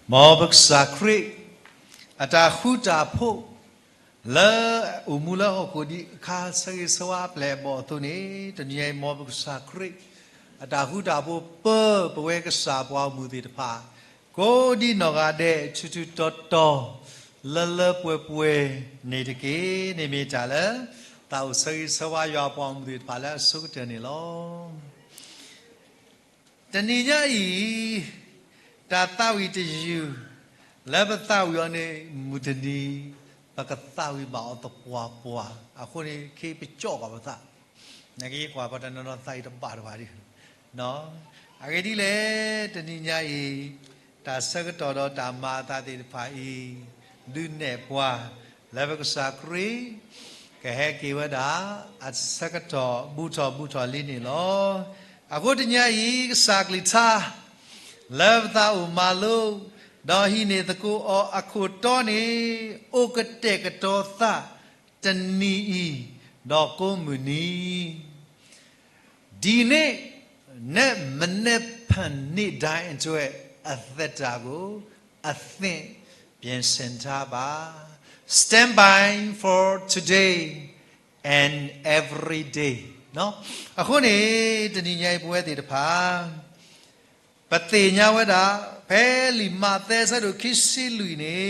Mobak sakri ata huta po la umula okodi ka sagi swap le bo tu ni tanyai mobak sakri ata huta po pe ka sa bwa mu ti pa ko di no ga de chu to la pwe ne de ke ne me ta la tao sagi swa ya bwa mu ti pa la su te ni lo tani nya yi ta tao yi te yu la ba tao yo ne mu te ni ba ka tao yi ba o to pwa a ko ni ke pe cho ka ba ta na ke kwa ba ta no sai to ba ba di no a ke di le tani nya yi ta sa ka to do ta ma ta ti pha yi du ne pwa la ba ka sa kri ke he ke wa da a sa ka to bu to li ni lo a ko ti nya yi sa kli tha la ta u ma lo da hi ne ta ko o a ko to ni o ka te ka to tha tani i do ko mu ni di ne ne mne phan ni dai enjoy a theta ko a think ပြင်ဆင်ထားပါ stand by for today and every day เนาะအခုနေတဏိညာပွဲတည်တဖာပတိညာဝဒဖဲလီမသက်ဆတို့ခိစီလူနေ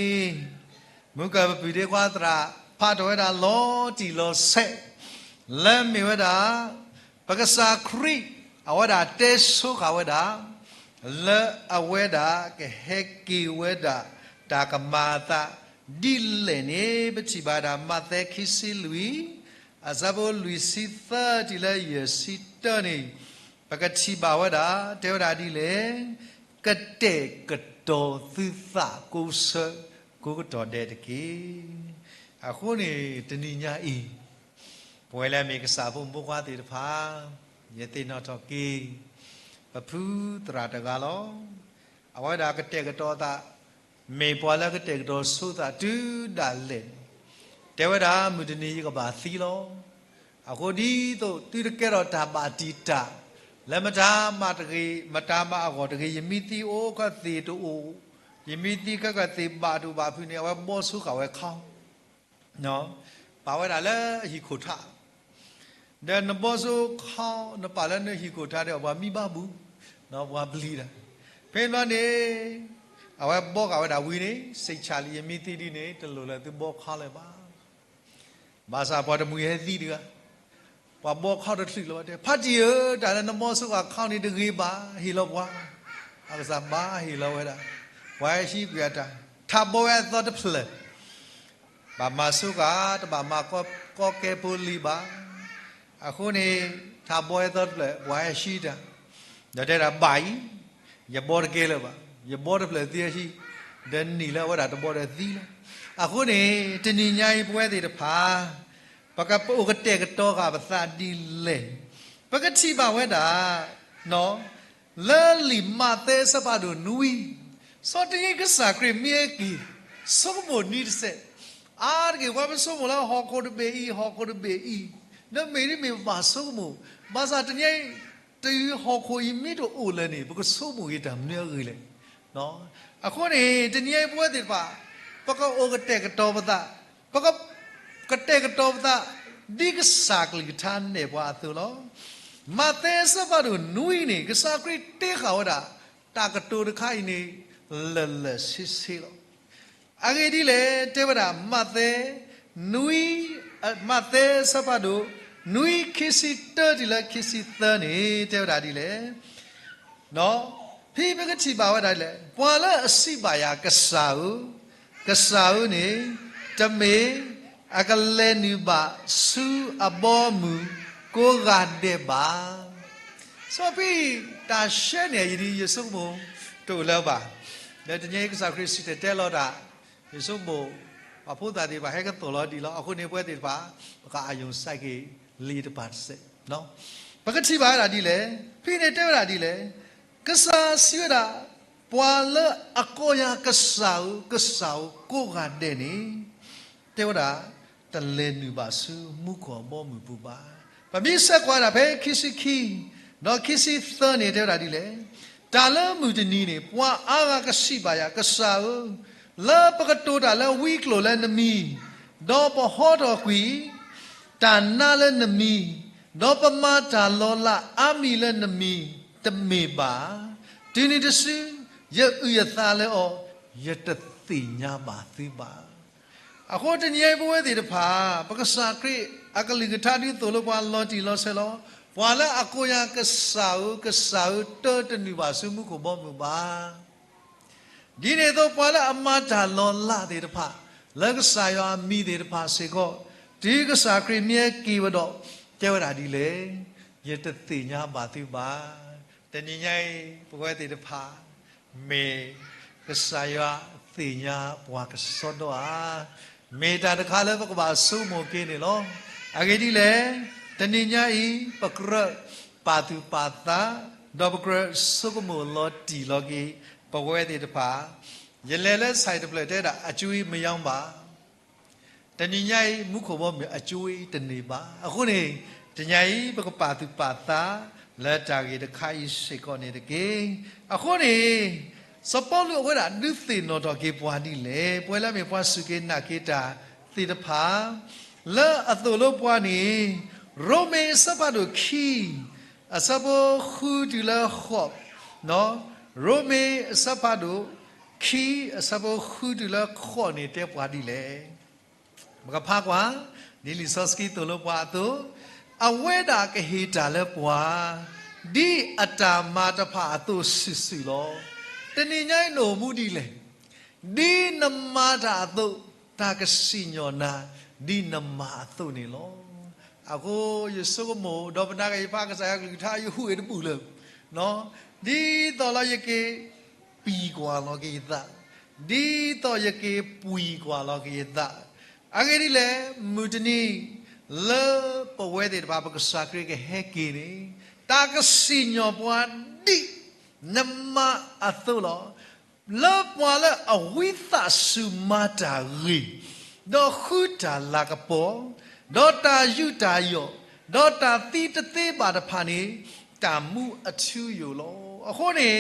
မုကပပိဒေကွာတရာဖတ်တော်ဒါလောတီလောဆက်လဲမေဝဒပကစာခရိအဝဒတေဆုခဝဒလဲအဝဒကဟေကီဝဒတာကမာတာဒီလေနေပချိပါဒမသက်ခိစီလူအဇဘောလူစီသာဒီလေယစီတနေပကတိပါဝဒတေဝဒဒီလေကတဲ့ကတော်သီသကိုစကိုတော်တဲ့တကေအခုနေတဏိညာဤပွဲလဲမေကစာဖို့ဘုရားတေတဖာယတိနောတော်ကေပဖူးတရာတကလောအဝဒကတဲ့ကတော်တာမေပွာလကတဲ့ကတော်ဆိုတာတူဒါလေတေဝဒမုဒနီကပါသီလောအခုဒီတို့တိရကေတော်ဓမ္မတိတာလမတာမတကေမတာမအကောတကေယမိတိဩကတိတူယမိတိကတိပါတူပါဖူနေဝဘောဆုခဝဲခေါနော်ပါဝဲဒါလဲဟီခိုထတဲ့နဘောဆုခေါနပါလဲနဟီခိုထတဲ့ဘာမိဘဘူးနော်ဘာပလီတာဖေးတော့နေအဝဲဘောကဝဲဒါဝီနေစိတ်ချလီယမိတိဒီနေတလို့လဲသူဘောခါလဲပါဘာသာပေါ်တမူရဲ့သီးတကဘာဘောခေါတဲ့ထီလောတဲ့ဖတ်ကြည့်ရဒါလည်းနမောဆုကခေါနေတကြီးပါဟီလောကွာအကစားပါဟီလောဝဲတာဝါရှိပြတာထဘောရဲ့သောတဖလဘာမဆုကတဘာမကောကေပူလီပါအခုနေထဘောရဲ့သောတဖလဝါရှိတာဒါတဲ့ဘိုင်ရဘောတကေလပါရဘောတဖလတည်းရှိဒန်နီလာဝဒါတဘောတဲ့သီးလားအခုနေတဏိညာပွဲတွေတဖာပကပုကတဲ့ကတော့ကပသတိလေပကတိပါဝဲတာနော်လဲလီမသေးစပါတို့နူီစောတရေကစားခရမြေကီစောမနီးစက်အာကေဝါမစောမလာဟောကိုဒဘေဤဟောကိုဒဘေဤနမေရီမေပါစောမဘာသာတညိတူဟောကိုယမီတို့အိုလနေဘကစောမရတမ်နေရီလေနော်အခုနေတညိပွဲတွေပါပကအိုကတဲ့ကတော့ပဒပကကတဲ့ကတော့ပဒဒီကစားကလီထာနေပွားသူလောမသေးစပါတို့နူးနေကစားခရတေခါဝဒတာကတူတခိုင်နေလလစစ်စီလောအဂေဒီလေတေဝဒမသေးနူးမသေးစပါတို့နူးခိစီတဒီလခိစီသနေတေဝဒဒီလေနော်ဖိပကတိပါဝဒလေပွာလအစိပါယာကစားဦးနေတမေအကလဲနိပါစုအဘောမူကိုကတဲ့ပါဆိုပြီးတာရှဲနေရည်ယေဆုမို့တို့လောပါတဲ့တညေကစားခရစ်စတဲ့တဲလောတာယေဆုမို့အဖို့တာဒီပါဟဲကတော်လောဒီလောအခုနေပွဲဒီပါကအာယုံစိုက်ကေလီတပါစက်နော်ပကတိပါရာဒီလေဖိနေတဲရာဒီလေကစားစီရတာပွာလအကိုရကစားကိုကတဲ့နေတေဝဒတလဲနုပါစုမှုခေါ်ဘောမှုပူပါဗမိဆက်ကွာတာဖဲခိစီခီနော်ခိစီသနေတေဝဒဒီလေ တာလမှုတနီနေပွာအာကရှိပါရကစားလာပကတိုတာလာဝီကလိုလာနမီဒေါ်ပဟောတော်ကွီတာနာလနမီဒေါ်ပမာတာလောလာအာမီလနမီတမေပါဒီနေတစီရဥယသာလေအောရတသိညာပါသိပါအခုတညေဘဝတိတဖာပကစားခရိအကလိကထာဒီတိုလပွာလောတီလောဆဲလောဘွာလာအကိုရကစားတောတနိပါစုမှုကိုဘောမှုပါဒီနေတော့ဘွာလာအမတာလောလာတိတဖာလက်ကစားရမိတိတဖာစေကောဒီကစားခရိမြဲကီဝတော့ကျဲဝတာဒီလေရတသိညာပါသိပါတညညိုင်ဘဝတိတဖာမေကစားရသိညာဘွာကစောတော့မေတာတခါလဲပကပါစုမောကင်းနေလောအဂေဒီလေတဏိညာဤပကရပါတုပါတာဒေါပကရစုကမောလောတီလောကီပဝဲတိတဖာရလဲလဲဆိုင်တပလက်တဲ့အကျွေးမယောင်းပါတဏိညာဤမုခဘောအကျွေးတနေပါအခုနေတညာဤပကပါတုပါတာလက်တာကြီးတခါဤစေကောနေတကေအခုနေစပေါ်လို့ဝဲတာဒုသေနော်တော့ကေပွားဒီလေပွဲလာမေပွားစုကေနာကေတာသေတဖာလာအတူလို့ပွားနေရိုမေစပါတို့ခီအစဘောခူဒီလာခေါနော်ရိုမေစပါတို့ခီအစဘောခူဒီလာခေါနေတဲ့ပွားဒီလေမကဖာကွာနီလီဆော့စကီတူလို့ပွားတော့အဝဲတာကဟေတာလဲပွားဒီအတာမာတဖာအတူစစ်စီလောတဏိညာယနိုမှုဒီလေဒီနမတာတုတာကစီညောနာဒီနမတုနေလောအခုယေဆုကမောဒေါပနာကေပါကစားကလူထားယဟုရပူလေနော်ဒီတော်လာယကေပီကွာလောကေတာဒီတော်ယကေပူကွာလောကေတာအဂေဒီလေမူတနီလေပဝဲတဲ့ဘာပကစားကရေဟဲကေနေတာကစီညောပွားဒီနမအသုလောလောပွာလအဝိသစုမတာရီဒေါခုတာလာကပေါ်ဒေါတာယူတာယောဒေါတာတိတသေးပါတဖာနေတာမှုအချူယောလောအခုနေ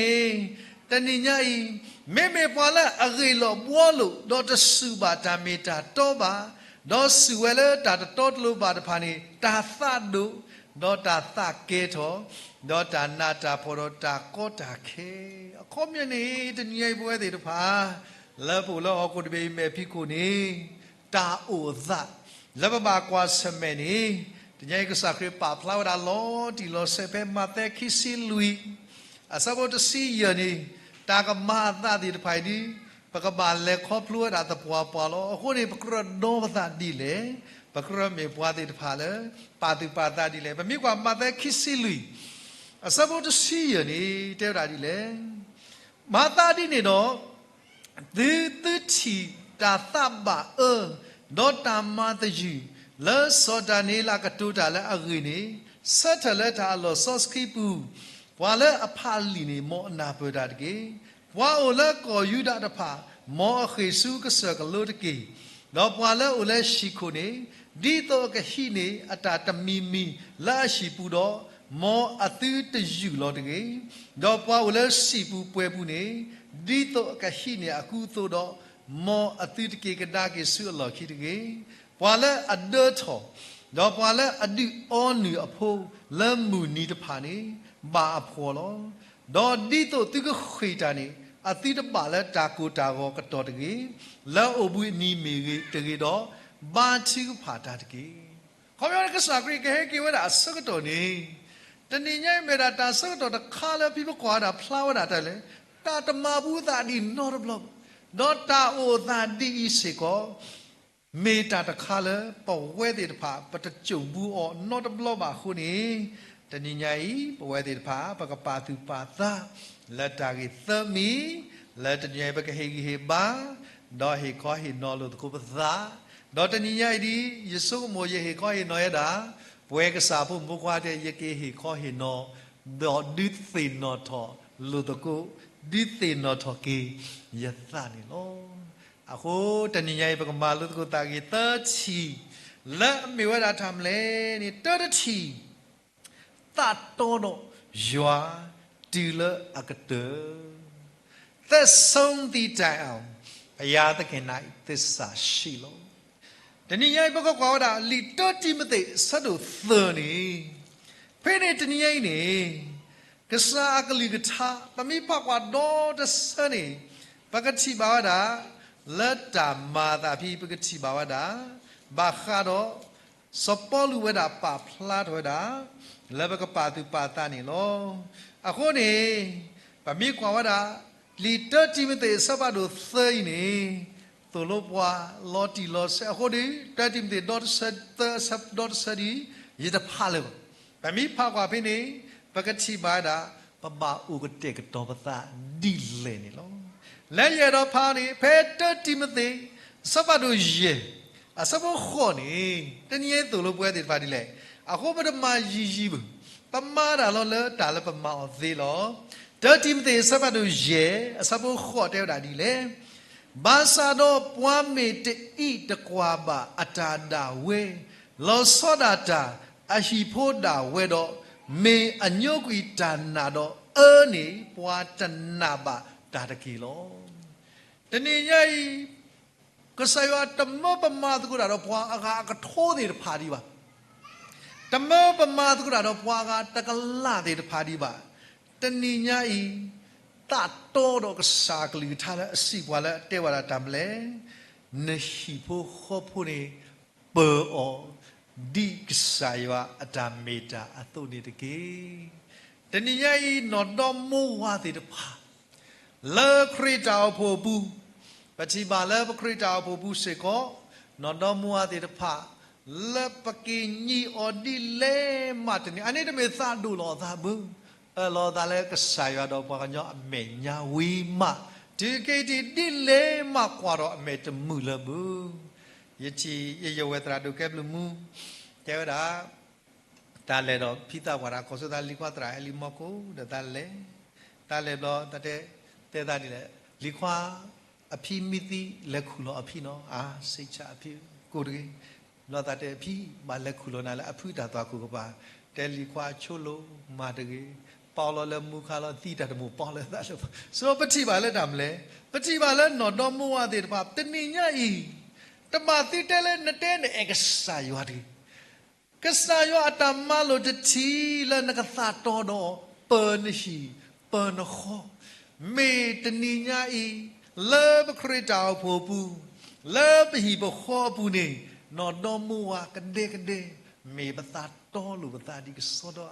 တဏိညာဤမေမေပွာလအဂေလောပွာလို့ဒေါတစုပါတာမေတာတောပါဒေါစုဝဲလေတာတောတလို့ပါတဖာနေတာသတို့ဒေါတာသကေထောဒေါတာနာတာဖောရတာကောတာခေအခေါမြနေတညိုင်ပွဲသေးတဖာလပူလောကိုတပေမဲ့ဖိကိုနေတာအိုသလဘဘာကွာစမဲနေတညိုင်ကစခရပါဖလာဝဒါလောဒီလောဆေပဲမတဲ့ခိစီလူီအစဘောတစီယနေတာကမာသတိတဖိုင်ဒီပကဘာလေခေါပလူရတာပွားပွားလောအခုနေပကရနောသဒီလေပကရမေပွားတဲ့တဖာလေပါတိပါတာဒီလေဗမိကွာမတဲ့ခိစီလူီအစဘောတစီယနေတဲ့တာဒီလေမာတာဒီနေတော့ဒီတချီတာသဘာဒေါတာမာတယူလဲစောဒနေလာကတူတာလဲအဂိနေဆက်ထလက်တာလောဆော့စကီပူဘွာလဲအဖာလီနေမောအနာပဒါတကေဘွာအိုလဲကောယူဒတဖာမောအခေစုကဆကလို့တကေတော့ဘွာလဲအိုလဲရှိခုနေဒီတော့ကဟိနေအတာတမီမီလာရှိပူတော့မောအတူတယူလို့တကေတော့ဘွာအိုလဲရှိပူပွဲပူနေဒီတော့ကဟိနေအခုသို့တော့မောအတိတကေကဒါကေဆုလောခိတကေပွာလဲအဒတ်ထောတော့ပွာလဲအဒီအောနီအဖိုးလမ်မူနီတဖာနေဘာအဖော်လောတော့ဒီတော့သူကခိတာနေအတိတပါလဲတာကိုတာကောကတော်တကေလောအဘူနီမီတကေတော့ဘာချီဖာတာတကေခေါ်ရကစားကရီကေကေဝဒါစကတော်နေတဏိညိုင်မေတာတာစကတော်တခါလဲပြပကွာတာဖလာဝတာတယ်လေတာတမဘူးတာဒီနော်ဘလော့ဒေါတာအိုသာဒီစေကောမေတာတခါလဲပဝဲတဲ့တဖာပတကြုံဘူးအော်နော်တဘလော့ပါခုနေတဏိညာဤပဝဲတဲ့တဖာပကပါသူပါသာလက်တာကြီးသမီလက်တညိပကဟေဟေဘာဒေါဟေခောဟေနော်လို့တခုပသာဒေါတဏိညာဤယေဆုမောယေဟေခောဟေနော်ရတာဘွဲကစားဖို့မကွာတဲ့ယကေဟေခောဟေနော်ဒေါဒီသေနော်ထောလို့တခုဒီသေနော်ထောကေယသနေလောအခုတဏိညာပကမာလို့ကိုတာကြီးတချီလက်မေဝဒထမ်လေနေတတချီတတ်တော်တော့ရွာ တီလအကတေသက်ဆုံးသည့်တိုင်အောင်ဘုရားသခင်၌သစ္စာရှိလို့တနည်းရိုက်ဘကကွာတာလီတော်တိမသိဆတ်တို့သန်နေဖေးနေတနည်းရိုက်နေကစားကလေးကထားပမိဖကွာတော့တစနေပကတိပါဝတာလက်တာမာတာဖိပကတိပါဝတာဘာခါတော့စပေါ်လူဝဒပါဖလာထွေးတာလက်ဘကပါသူပါတာနေလောအခုနေပမိကွာဝတာလီတတိမတေစပါတို့သိနေသူလို့ပွားလော်တီလော်ဆအခုဒီတတိမတေဒေါ်ဆက်ဆပ်ဒေါ်ဆက်ဒီရတဲ့ဖာလေပမိဖကွာဖိနေပကတိပါတာပပဥကတေကတော့ပသာဒီလေနေလောလဲရတော့ဖာနေဖဲတတိမတေစပါတို့ရေအစဘောခေါ်နေတနည်းသူလို့ပွဲတယ်ပါဒီလေအခုပဒမရီဘူးပမာတာလောလဲတာလဲပမာအသေးလောတတိမတေစပါတို့ရေအစဘောခေါ်တဲ့တာဒီလေဘာသာတော့ပွားမေတိတကွာပါအတာတာဝေလောစောဒတာအဟိဖို့တာဝေတော့မေအညုတ်ကွီတာနာတော့နေပွားတနာပါတာတကီလောတနည်းရိုက်ကဆယတမပမာတကူတော့ပွားအခါထိုးတယ်ဖာဒီပါတမပမာတကူတော့ပွားကတကလာတယ်ဖာဒီပါတနည်းညာဤတတော်တော့ကစားကလေးထားတဲ့အစီပွားလဲတဲဝလာတမ်လဲနရှိဖို့ခေါ်ဖို့နေပေအောဒီကစားယအတမေတာအတုနေတကေတနည်းညာဤနော်တော်မိုးဝါတဲ့ဖာလေခရီတောက်ဖို့ဘူးပတိပါလေပခရီတောက်ဖို့ဘူးစေကောနော်တော်မိုးဝါတဲ့ဖာလေပကိညီအော်ဒီလေမတ်နေအနေတမေသာဒူလောသာဘူးလောသာလေကစားရတော့ဘာညောအမေညာဝီမဒီကေတီဒီလေမကွာတော့အမေတမှုလဘူးယတိရဝတရာဒုကဲဘလူမူတဲဝဒါတာလေတော့ဖိတာဝါရာကောစတာလီကွာတရာအလီမကိုဒါလေတာလေတော့တတဲ့တဲတာဒီလေလီခွာအဖိမိတိလက်ခုလောအဖိနော်အာစိတ်ချအဖိကိုတကြီးလောတာတဲ့အဖိမလက်ခုလောနာလေအဖိတာသွားခုကပါတဲလီခွာချိုလို့မာတကြီးပေါလောလမူခါလောတိတတမူပေါလဲသားလို့ဆိုပတိပါလဲတမလဲပတိပါလဲနော်တော်မူဝတဲ့တပါတဏိညာဤတမတိတဲလဲနတဲနဲ့အကစာယောဒီကစာယောအတမလို့တတိလဲနကသာတော်တော့ပနရှိပနခောမေတဏိညာဤလေဘခရတောက်ဖို့ဘူးလေဘဟိဘခောဘူးနေနော်တော်မူဝကတဲ့မေပသာတော်လို့ပသာဒီကစောတော့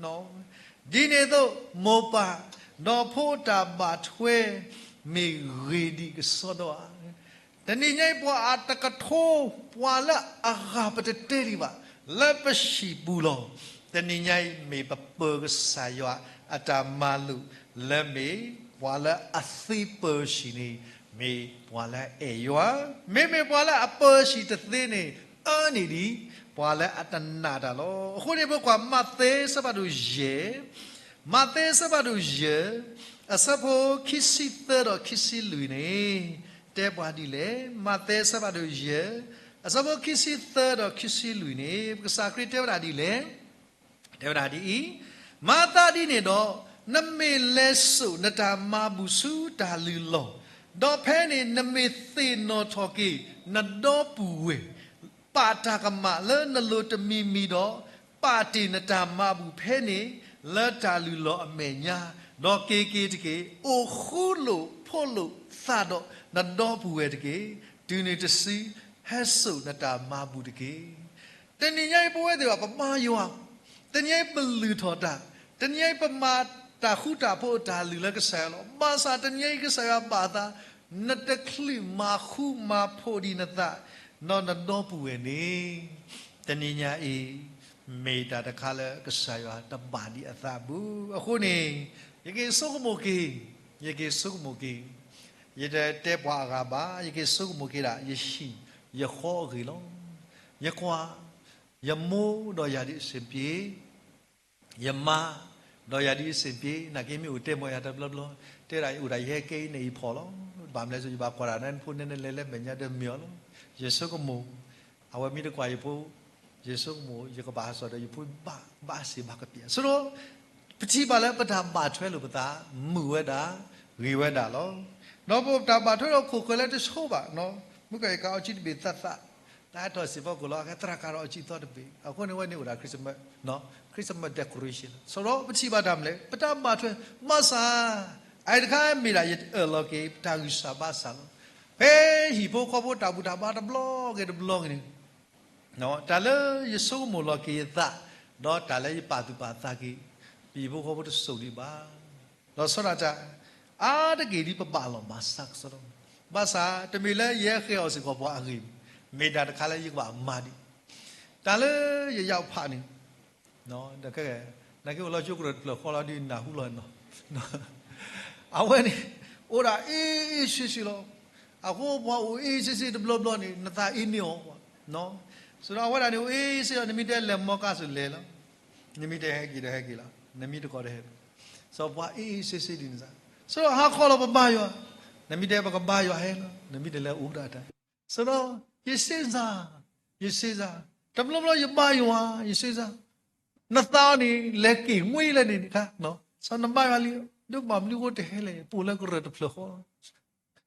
နော်ဒီနေ့တော့မောပါနော်ဖို့တာပါထွဲမေရီဒီကစောတော့တနည်းညိုက်ပွားအတကထိုးပွာလာအခါပတတေရီပါလက်ပရှိဘူးလောတနည်းညိုက်မေပပကဆာယောအတမလူလက်မေပွာလာအသိပရှိနေမေပွာလာအေယောမေပွာလာအပရှိတသိနေအနေဒီပွာလဲအတနာတာလောအခုဒီဘကွာမသေးစပါတို့ရေမသေးစပါတို့ရေအစဖို့ခစ်စီတော့ခစ်စီလူနေတဲပွားဒီလေမသေးစပါတို့ရေအစဖို့ခစ်စီတော့ခစ်စီလူနေကစားခရတဲဝဒါဒီလေတဲဝဒါဒီမတာဒီနေတော့နမေလဲဆုနတာမဘူးစုတာလူလောတော့ဖဲနေနမေသေနော်ထော်ကီနတော့ပူဝေပါတာကမလဲနလို့တမီမီတော့ပါတိနတာမဘူးဖဲနေလက်တာလူလောအမေညာတော့ကေကေတကေအိုခုလို့ဖို့လို့သတော့နတော့ဘူးဝဲတကေဒီနေတစီဟဲဆုနတာမဘူးတကေတနည်းညိုင်ပွဲတယ်ပမာယောတနည်းပလူထောတာတနည်းပမာတာခုတာဖို့တာလူလကဆဲလောမာစာတနည်းကဆဲပါတာနတကလိမာခုမာဖို့ဒီနတာနော်တော့ပူဝဲနေတနည်းညာအေးမေတာတခါလဲကဆာယတပါဒီအသဘူးအခုနေယကေစုကမိုကေယကေစုကမိုကေယတဲ့တဲပွားကပါယကေစုကမိုကေတာယရှိယခောကေလောယကွာယမိုးတော့ယာဒီစင်ပြေယမတော့ယာဒီစင်ပြေနာကေမျိုးတဲမောရတဘလဘလတဲရိုင်ဥရိုင်ဟဲကေနေဖော်လောဘာမလဲဆိုဘာကွာရနန်ဖုန်နေလဲလဲမညာတဲ့မြောလောယေဆုကမိုအဝမီတကွာယဖို့ယေဆုကမိုယကဘာဆိုတော့ယဖို့ဘာစီဘာကပြဆိုတော့ ပတိပါလဲပထမထွဲလို့ပတာမူဝဲတာရေဝဲတာလောနော်ဘုတာပါထွဲတော့ခုခွဲလဲတဆိုးပါနော်မုကေကောအချစ်ဘီသတ်တာတော့စီဘောကလောကတရကာရောအချစ်တော့ဘီအခုနေဝဲနေဦးတာခရစ်စမတ်နော်ခရစ်စမတ်ဒက်ကိုရေရှင်းဆိုတော့ပတိပါဒမ်လေပထမထွဲမဆာအဲ့ဒါကမိလာရလောကေတာယူစာဘာဆာဟေးဟီဘိုခေါ်ဖို့တာဘူတာဘာတဘလော့ကေတဘလော့နေနော်ဒါလေယေဆုမိုလောကေသနော်ဒါလေပါတူပါသာကေပြီဘိုခေါ်ဖို့တဆုဒီပါတော့ဆိုတော့အားတကေဒီပပလောမဆက်ဆိုတော့ဘာသာတမီလဲရဲခဲအောင်စကောပွားအခိမေတာတခါလဲရပါမာဒီဒါလေရရောက်ဖာနေနော်တကယ်နကေလောချုပ်ရခေါ်လာဒီနာဟုလောနော်အဝဲနေအိုရာအေးရှိရှိလောအခုဘွားအေးစစ်စစ်ဘလဘလနေနတာအင်းနေနော်ဆိုတော့ဝါဒနေအေးစစ်နမီတဲလက်မောကဆိုလဲလောနမီတဲဟဲကီတဲ့ဟဲကီလာနမီတကောတဲ့ဟဲဆိုဘွားအေးစစ်စစ်ဒီနစားဆိုတော့ဟာခေါ်လို့ပပယောနမီတဲဘကဘာယောဟဲနမီတဲလဲဥဒတာဆိုတော့ယေစေစာတဘလဘလယဘာယောယေစေစာနတာနေလက်ကီငွေလဲနေခါနော်ဆိုနမဘာယောလီဒုမမလူကိုတဲဟဲလေပူလဲကရတဖလခေါ်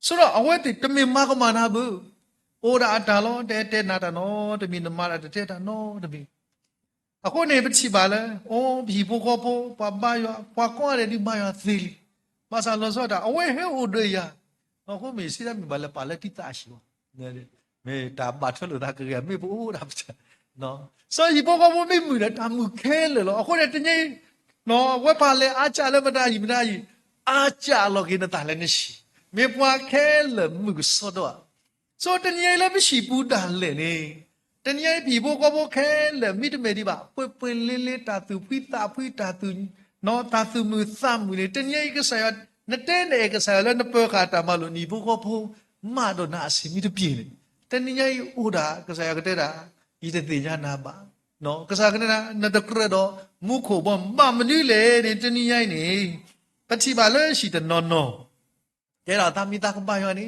ဆိုတော့အဝဲတိတမင်မကမနာဘူးအိုရာတာလောတဲနာတာနော်တမင်နမရတဲတာနော်တမင်အခုနေပချိပါလဲအိုးဘီဘိုခေါ်ဖို့ပပယောပွားကွာတယ်ဒီမယောသီလီမဆာလောစောတာအဝဲဟဲဟိုတွေရအခုမေစီရမဘလပါလက်တိတာရှိဝနဲမေတာဘာထလို့တာကြရမေဘူးတာပချနော်ဆိုဟီဘိုခေါ်ဖို့မေမူတာမူခဲလောအခုနေတညနော်ဝက်ပါလေအားကြလည်းမတာကြီးအားကြလောကိနတာလည်းနေရှိမေပွားခဲလမှုစောတော့ဆိုတညလည်းမရှိဘူးတာလေနေတညပြီဘိုခေါ်ဖို့ခဲလမိတမေဒီပါပွင့်လေးတာသူဖိတာသူနော်တာသူမှုစမှုလေတညကဆရာနတဲနေကဆရာလည်းနပေခါတာမလို့ညီဘိုခေါ်ဖို့မတော့နာအစီမိတပြေနေတညဥဒါကဆရာကတဲ့တာဤတဲ့ညာနာပါနော်ကစားကနေနတကရတော့မုခိုဘောမနီလေနေတနည်းရိုင်းနေပတိပါလဲရှိတဲ့နော်တဲ့တော့တာမိတာကပါယောနေ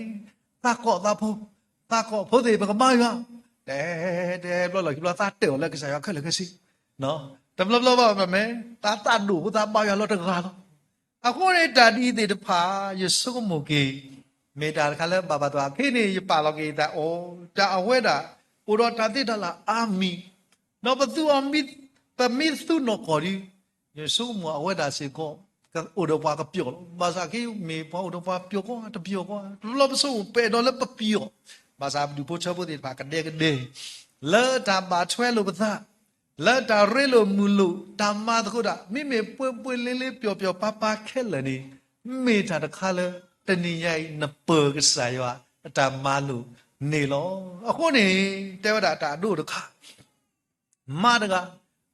တာကောတာဖို့တဲ့ဘကပါယောတဲ့ဘလောကဘလောတာတဲ့လဲကစားရခက်လေကစီနော်တဘလပါမမဲတာဒူတာပါယောလောတကားအခုနေတာဒီတဲ့တဖာယေဆုမုကေမေတာခါလဲဘာတော့ခိနေပါလောကေတာအိုတာအဝဲတာပူတော့တာတိတလာအာမီနော်ဘသူအမီပမီသူနော်ခေါ်ဒီယေဆုမအဝဲတာစေကောအိုတော့ဘာကပြောဘာသာကေမေဘောတော့ဘာပြောကောတပြောကောလောပစုပေတော့လည်းပပြောဘာသာဘူးပို့ချဖို့ဒီဘာကတဲ့လဲတာဘာထွဲလို့ပသလဲတာရဲလို့မူလို့တာမတခုတာမိမေပွေလေးပြောပါခဲလနေမေတာတခါလဲတဏီရိုင်နပေကစားရအတာမလို့နေလောအခုနေတဲဝတာတာတို့တခါမတက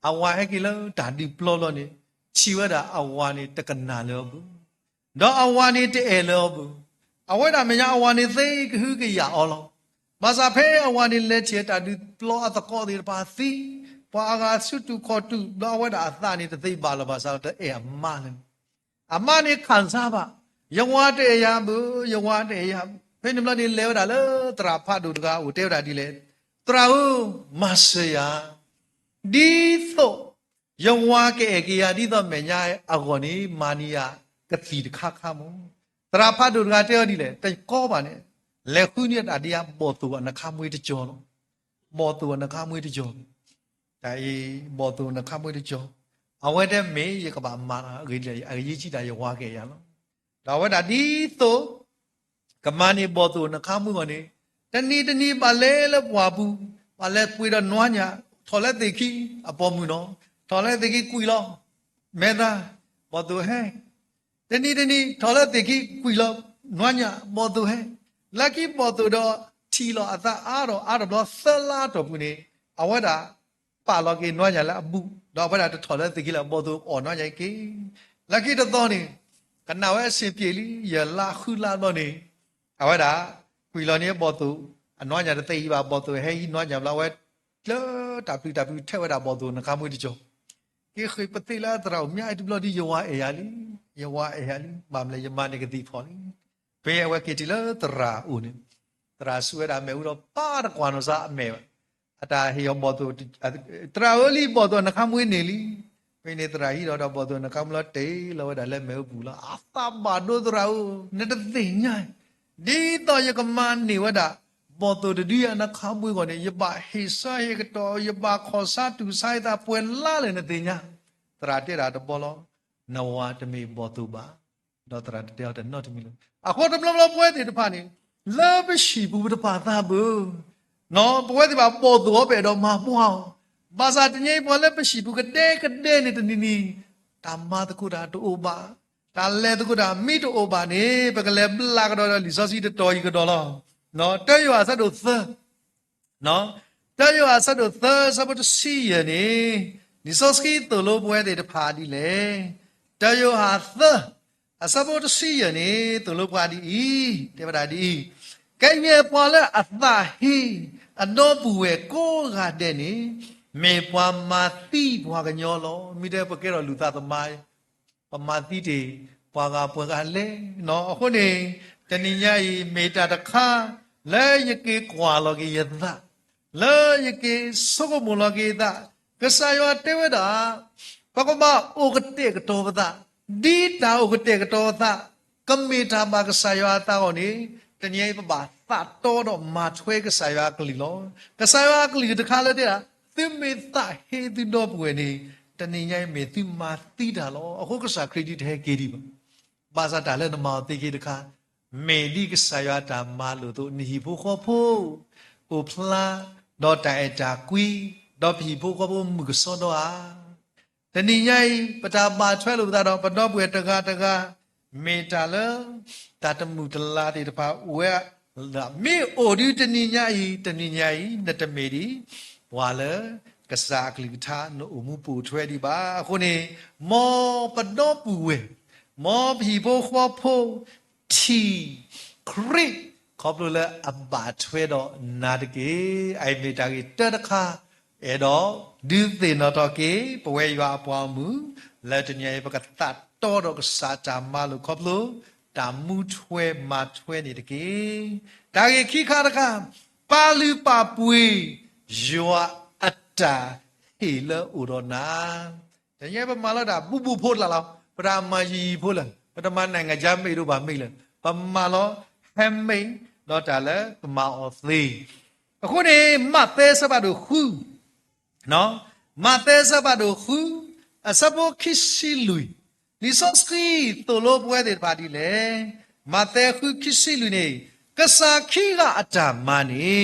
အဝါဟကီလောဒါဒီပလောလောနေချီဝတာအဝါနေတကနာလောဘူးတော့အဝါနေတဲလောဘူးအဝဲတာမညာအဝါနေသိကဟူကရအောလောမစာဖဲအဝါနေလက်ချေတာဒီပလောအတကောဒီပါစီပွာကဆုတုခေါ်တုတော့ဝဲတာအသနေတသိပါလောပါစားတဲ့အမလည်းအမနေခံစားပါယဝတေယဘူးဖဲနမလနေလဲတာလေတရာဖတ်တူတကားဦးတဲတာဒီလေတရာဦးမဆယာဒီသောယဝကေကေယာဒီသောမညာအဂောနီမာနီယာကတိတခါမတရာဖတ်တူတကားတဲဒီလေတကောပါနဲ့လေခုညတာတရားပေါ်သူကနှခမွေးတကြောလို့ပေါ်သူကနှခမွေးတကြောဒါဤပေါ်သူနှခမွေးတကြောအဝဲတဲ့မေးရကပါမာအကြီးကြည့်တာယဝကေရနော်ဒါဝဲတာဒီသောကမနီပေါ်သူနှခမှုကနေတဏီပါလဲလပွားဘူးပါလဲပွေတော့နွားညာထော်လက်သိခီအပေါ်မှုနော်ထော်လက်သိခီကွီလောမဲသားပေါ်သူဟဲတဏီထော်လက်သိခီကွီလောနွားညာပေါ်သူဟဲလက်ကီပေါ်သူတော့ထီလောအသာအားတော့ဆလာတော့ဘူးနေအဝဲတာပါလောကေနွားညာလာအဘူးတော့ဘဲတာထော်လက်သိခီလာပေါ်သူအော်နွားညာကေလက်ကီတော့နေကနာဝဲအစင်ပြေလီရလာခုလာတော့နေအဝဲတာကွီလောနေပေါ်သူအနွားညာတသိပါပေါ်သူဟဲနွားညာလာဝဲလောဝထဲဝဲတာပေါ်သူနှခမွေးတကြောကေခိပတိလာတရောမြတ်ဒီဘလဒီယဝအေယာလီဘာမလဲယမနေကတိဖော်လီဘေဝဲကေတီလာတရာဦးနေတရာဆွဲတာမဲဦးတော့ပါတကွာနောစာအမဲအတာဟေယောပေါ်သူတရာဝလီပေါ်သူနှခမွေးနေလီ ဖိနေတရာဟီတော့ပေါ်တော့နကမလာတေလောဒါလည်းမဲဘူးလားအသဘာဒိုဒရာဦးနတသိညာဒီတော့ယကမန်နေဝဒါပေါ်တော့ဒီရနခါမွေးကနေယဘဟိဆာယကတော့ယဘခေါ်စာတူဆိုင်တာပွင့်လာလည်းနသိညာတရာတေရာတော့ပေါ်လောနဝတမေပေါ်သူပါတော့တရာတေတော့တော့တမီလို့အခုတမလပွဲတေတဖာနေလာဘရှိဘူးတပါသာဘူးနော်ပွဲတေပါပေါ်တော့ပဲတော့မပွားဘာသာတညိပေါ်လည်းမရှိဘူးကတဲ့နေတနီနီတမတကူတာတို့ဘာတာလဲတကူတာမိတို့ဘာနေပကလေပလာကတော့လီစောစီတော်ကြီးကတော့လောနော်တဲရွာဆက်တို့သနော်တဲရွာဆက်တို့သစဘတ်စီယနေဒီစောစကီတို့လိုပွဲတွေတဖာဒီလေတဲရွာသအစဘတ်စီယနေတို့လိုပွားဒီတေပဒါဒီကဲမြေပေါ်လဲအသဟီအနောပူဝဲကိုကတဲ့နေမေပွားမာတိဘွားကညောလောမိတဲ့ပကဲတော့လူသားသမိုင်းပမာတိတေဘွားကလဲနော်အခုနေတဏိညာဤမေတ္တာတခါလဲယကေကွာလောကေယသလဲယကေသုကမူလောကေသကဆာယောတေဝဒပကမဩကတေကတောပဒဒီတာဩကတေကတောသကမေတာဘာကဆာယောတာကိုနေတဏိယပပါသတော်တော့မာထွဲကဆာယောကလီလောကဆာယောကလီတခါလဲတဲ့သင်မေသဟေတိတော့ပွေနေတဏိညာမေတိမာတိတာလောအခုကဆာခရဒီတဲကေဒီဘာသာတာလဲနမောတိကေတခါမေဒီကဆာယောတာမာလို့တို့နိဟိဖို့ခေါ်ဖို့ဥပလာတော့တိုင်တာကွီတော့ပြီဖို့ခေါ်ဖို့မကစောတော့အာတဏိညာပတာပါထွဲလို့တော့ပတော့ပွေတကားမေတာလတာတမှုတလာတေတပါဝဲလာမေအိုဒီတဏိညာနတမေဒီဝါလကစားကလိထာနို့မှုပူထွဲဒီပါခုနေမောပတော့ပူဝဲမောပြီဖို့ခေါ်ဖို့တီခရစ်ခေါပလိုလဲအဘာထွဲတော့နာတကေအိုင်မေတာကေတတခါအဲ့တော့ဒီသေနော်တော့ကေပွဲရွာပွားမှုလက်တညေပကတတော်တော့ကစားတာမလို့ခေါပလိုတာမှုထွဲမာထွဲနေတကေဒါကေခိခါတခါပါလူပါပွေယောအတ္တာဟေလဥရနာတညေပမာလာတာပူဖို့လာလောပရမယီဖို့လာပထမနိုင်ငံကြမိတို့ဗာမိတ်လဲပမာလောဟမ်မိန်တော့တာလဲပမာအော်သေးအခုနေမသေးစပါတို့ခုနော်မသေးစပါတို့ခုအစဘောခိစီလူလီဆော့စကီတိုလိုပွဲတဲ့ပါတီလေမသေးခုခိစီလူနေကစားခိကအတာမနေ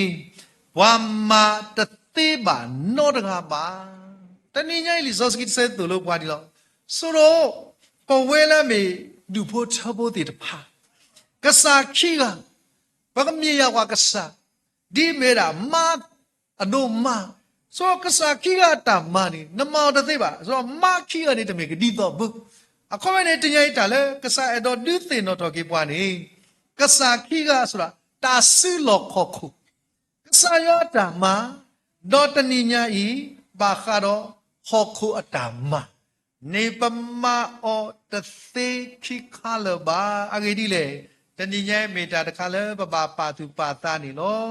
ဝါမာတသေးပါနောတကားပါတနည်းညိုင်လီဆော့စကီစဲတိုလိုပွားဒီလောဆိုတော့ပဝဲလာမေဒူဖို့ချဖို့တဲ့ဖာကစားခိကဘကမြေရွာကစားဒီမေရာမအနုမဆိုကစားခိကတာမနီနမောတသေးပါဆိုတော့မခိကနေတမေကဒီတော့ဘူးအခုမနေ့တညိုင်တာလေကစားအတော်ဒုသိနော်တော်ကေပွားနေကစားခိကဆိုတာတာစီလောခောခုကစားရတာမဒေါတနိညာဤဘာခါတော့ဟောခုအတာမနေပမာအောတသေးခိခါလဘာအဂေဒီလေတဏိညာမေတာတခါလဲပပပါသူပါတာနေလော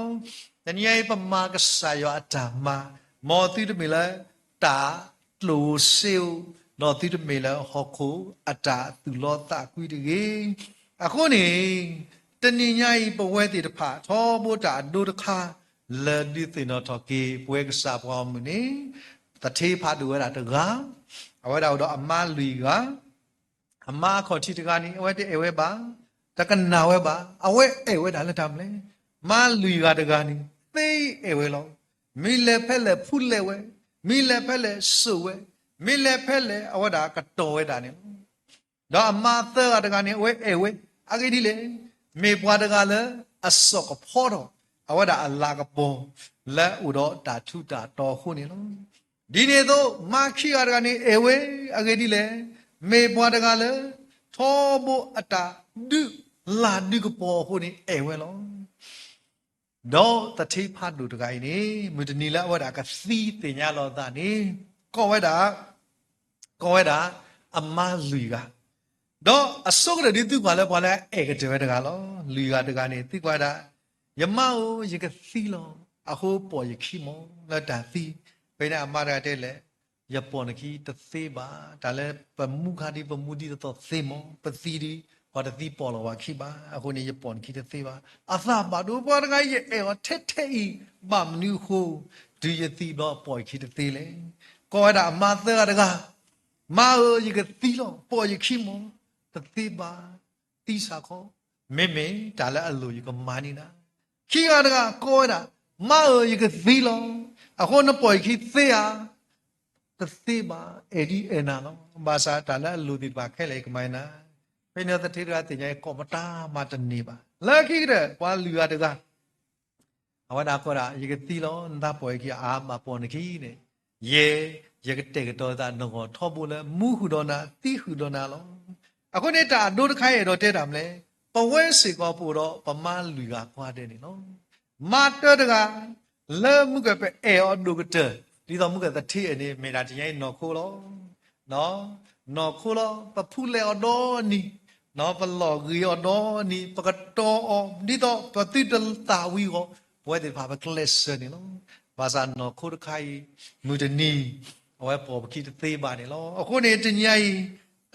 တဏိညာပမာကဆာယောအတာမမောတိတမေလဲတာလူဆေလောတိတမေလဲဟောခုအတာသူလောတာကွီတကေအခုနေတဏိညာပဝဲတိတဖာသောဘုဒ္ဓဒုတခါလေဒီသိနောထကေပွဲကစားပွားမှုနေတထေဖာတူရတာတကားအဝဲတော့အမလူကအမခေါ်တိတကားနေအဝဲတဲ့အဝဲပါတကနာဝဲပါအဝဲအဲဝဲဒါလည်းတမလဲမလူကတကားနေသိအဲဝဲလောမိလေဖက်လေဖုလေဝဲမိလေဖက်လေစုဝဲမိလေဖက်လေအဝဲဒါကတော်ဝဲတာနေတော့အမသကတကားနေအဝဲအဲဝဲအကိဒီလေမေပွားတကားလေအစောကဖောတော့အဝဒအလာကပေါ်လက်ဥတော့တာထုတာတော်ခုနေလို့ဒီနေတော့မာခိရကနေအဝဲအကေဒီလေမေပွားတကလေထောဘအတာဒုလာဒုကပေါ်ခုနေအဝဲလို့တော့တတိဖတ်လူတကိုင်းနေမတနီလာဝဒကစီတင်ညာလောတာနေကောဝဲတာအမလူကတော့အစုပ်ရဒီသူကလည်းဘာလဲအေကတဲ့တကလောလူကတကနေတိကွာတာယမအိုရကသီလောအခုပေါ်ရခိမောလတာသီဘယ်နဲ့အမရတဲ့လေ日本的去的西吧，但来不木卡的不木的到西么，不西的或者西包了话去吧，啊，后呢日本去的西吧，啊啥吧都把那个也哎我贴贴伊，把女后对一西了包去的西嘞，搞的马子那个马儿一个西了包一去么，的西吧，西啥个，妹妹但来路一个马尼呐，去那个搞的马儿一个西了，啊后呢包去西啊。တသိပါအဲ့ဒီအနာလောဘာသာတလာလူဒီပါခဲလေကမိုင်းနာဖိနေတထေရတင်ရဲ့ကောမတာမတနေပါလက်ခိတဲ့ကွာလူရတကအဝဒါခေါ်တာရေကတိလောနာပွဲကြီးအာမပေါ်နေကြီးနဲ့ရေရေကတဲ့ကတော့ဒါနောထောဖို့လဲမူဟုတော်နာတိဟုတော်နာလောအခုနေတာဒုတခိုင်းရတော့တဲ့တာမလဲပဝဲစေကောပို့တော့ပမလူကခွာတဲ့နေနော်မာတတကလဲမှုကပဲအေအောဒုကတဲ့ဒီတော့မှုကတတိအနေမေတာတင်ရဲ့နော်ခိုးလောနော်ခိုးလောပဖူးလေအော်တော်နီနော်ပလော်ဂီအော်တော်နီပကတော်အော်ဒီတော့ပတိတတာဝီကိုဘွဲတဲ့ဘာပဲကလစ်စနေလောဘာသာနော်ခိုးတခိုင်မူတနီအဝဲပေါ်ပခိတသေးပါနေလောအခုနေတင်ရဲ့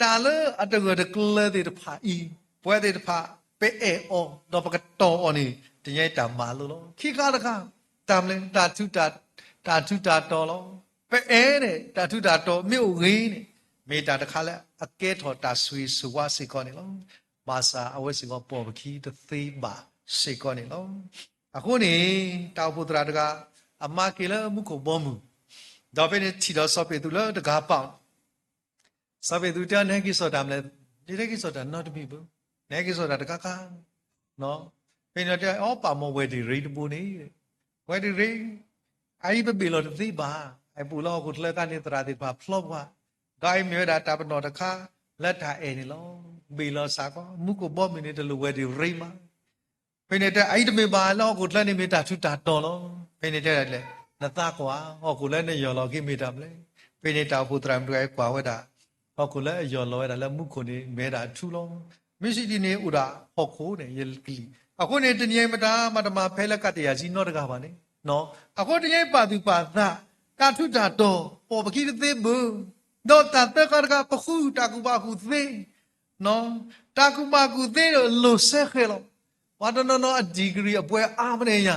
တာလအတကတကလတဲ့ဖာဤဘွဲတဲ့ဖာပဲအော်တော့ပကတော်အော်နီတင်ရဲ့တာမာလို့ခိကားတခါတမ်လင်တာထုတာထုတာတော်လောပဲတဲ့တာထုတာတော်မြို့ရင်းနဲ့မေတာတခါလဲအကဲထော်တာဆွေစုဝါစေကောနေလောဘာသာအဝဲစေကောပေါ်ပခိတသေးပါစေကောနေလောအခုနေတောက်ပုတ္တရာတကအမကေလမှုကိုဘောမှုတော့ပဲချီတော့ဆော့ပေသူလတကားပေါဆော့ပေသူတန်းနေကိစောတာမလဲဒီတဲ့ကိစောတာတော့တပြီဘူးနေကိစောတာတကားကားနော်ပင်တော့အော်ပါမဝဲဒီရိတ်ပူနေဝဲဒီရိတ်အိဘဘီလောတိပါအပူလောကိုတလက်ကနေတရာတိပါဖလော့ပါဂိုင်းမြေတာတပနောတခါလက်ထားအဲနေလောဘီလောစာကောမှုကိုဘောမင်းတဲ့လူဝဲဒီရိတ်မှာဖိနေတဲ့အဲ့တမေပါလောကိုလက်နေမေတာထုတာတော်လောဖိနေတဲ့လေနသကွာဟောကိုလက်နဲ့ယော်လောကိမေတာမလဲဖိနေတာဖူတရမ်တွေကွာဝဲတာဟောကိုလက်ယော်လောဝဲတာလက်မှုကိုနေမဲတာထူလောမရှိဒီနေဥရာဟောခိုးတယ်ရကလီအခုနေတညိမတာမတမဖဲလက်ကတရားကြီးနော့တကားပါနေနော်အခုတညိပါသူပါသတာထုတာတော်ပေါ်ပကိသေးဘူးတော့တတကကပခုတာကူပါခုသေးနော်တာကူပါကူသေးလို့လို့ဆက်ခဲလို့ဘာတနော်အဒီဂရီအပွဲအားမနေရ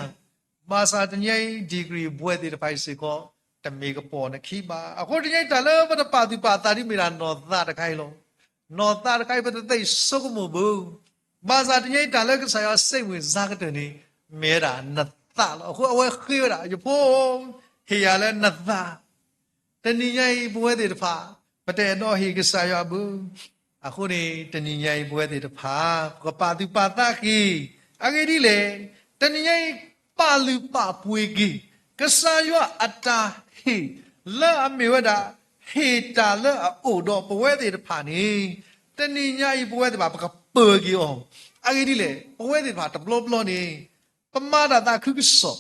မာစာတညိဒီဂရီဘွဲတဲ့ဖိုင်စီကောတမေကပေါ်နခိပါအခုတညိတလည်းဘတ်ပါသူပါတာဒီမီရာနော်သတခိုင်လို့နော်သတခိုင်ဘတ်သိစုကမဘူးမာစာတညိတလည်းကစားရစိတ်ဝင်စားကတဲ့နေမဲတာနတ်သားအခုအဝဲခေးတာရဖို့ဟေရလဲနတ်သားတဏိယိဘွဲတဲ့တဖာမတဲတော့ဟေကစားရဘူးအခုနေတဏိယိဘွဲတဲ့တဖာကပါတိပါတခိအဂေဒီလေတဏိယိပါလူပပွေကိကစားရအတာဟေလာအမေဝဒဟေတာလာအိုတော့ဘွဲတဲ့တဖာနေတဏိယိဘွဲတဲ့ပါကပေကိအောင်အဂေဒီလေဘွဲတဲ့တဖာတဘလဘလနေပမာဒတာခုကစော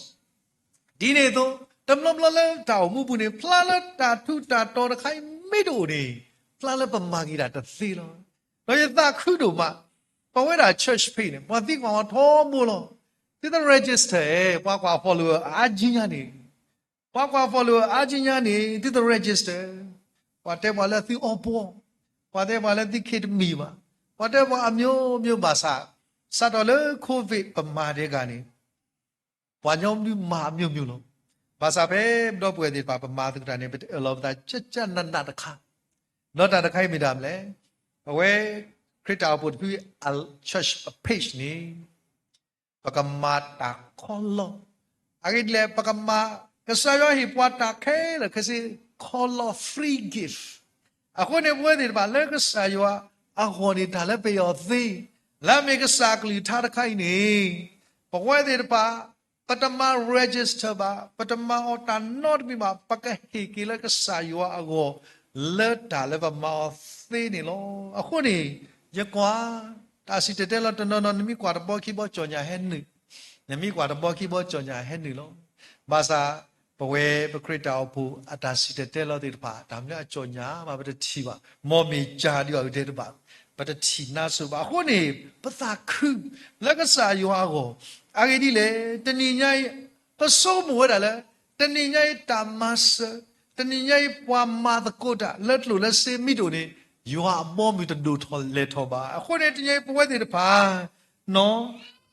ဒီနေတော့တမလမလတောင်မှုပုန်ဖလာလတာထုတာတော်တခိုင်မိတို့နေဖလာလပမာကြီးတာတသိလောတော့ရတာခုတို့မှာပဝဲတာ church ဖိနေဘာတိကောင်ထောမို့လောတိတ register ပွားကွာ follower အာဂျင်းညာနေပွားကွာ follower အာဂျင်းညာနေတိတ register ပွားတဲ့ဘာလဲသီအောပေါ်ပွားတဲ့ဘာလဲတိခေတမီပါပွားတဲ့ဘာအမျိုးပါစာစတော်လေကိုဗစ်ပမာတဲ့ကနေဘာညောင်းပြီးမာမျိုးလုံးဘာသာပဲတော့ပွဲတဲ့ပါပမာတကတာနေအလောတာချက်နတ်တခါတော့တာတခိုင်မိတာမလဲအဝဲခရစ်တာပုတ်ပြီး church page နေပကမာတာခေါ်လို့အဂိလေပကမာကဆာယဟိပွားတာခဲလခစီခေါ်လို့ free gift အခုနေပွဲတဲ့ပါလေကဆာယအခေါ်နေတာလည်းပေရောသေးလာမေကစားကလီထားတခိုင်နေဘဝတဲ့ပါပတမ register ပါပတမအတာ not မိမပကဟေကီလကဆာယအကိုလက်တာလည်းပါမသေးနေလို့အခုနေရကွာတာစီတဲလတနော်နမီကွာဘောခိဘောကြောညာဟဲနေနမီကွာဘောခိဘောကြောညာဟဲနေလို့ဘာသာဘဝပခရစ်တောဖူအတာစီတဲလတဲ့ပါဒါမှလည်းကြောညာမှာပတချီပါမော်မီဂျာဒီရတဲ့ပါပတချီနာဆိုပါခုနေပသာခုလက်ကစားယောကိုအဂေဒီလေတဏိညာပစိုးမဝဲတာလေတဏိညာတမတ် တနည်းရဲ့ပွားမာတကိုတာလက်လို့လက်စေမိတို့နေယူဟာမောမီတဒူထော်လေထော်ပါအခုနေတနည်းပွဲတဲ့ပါနော်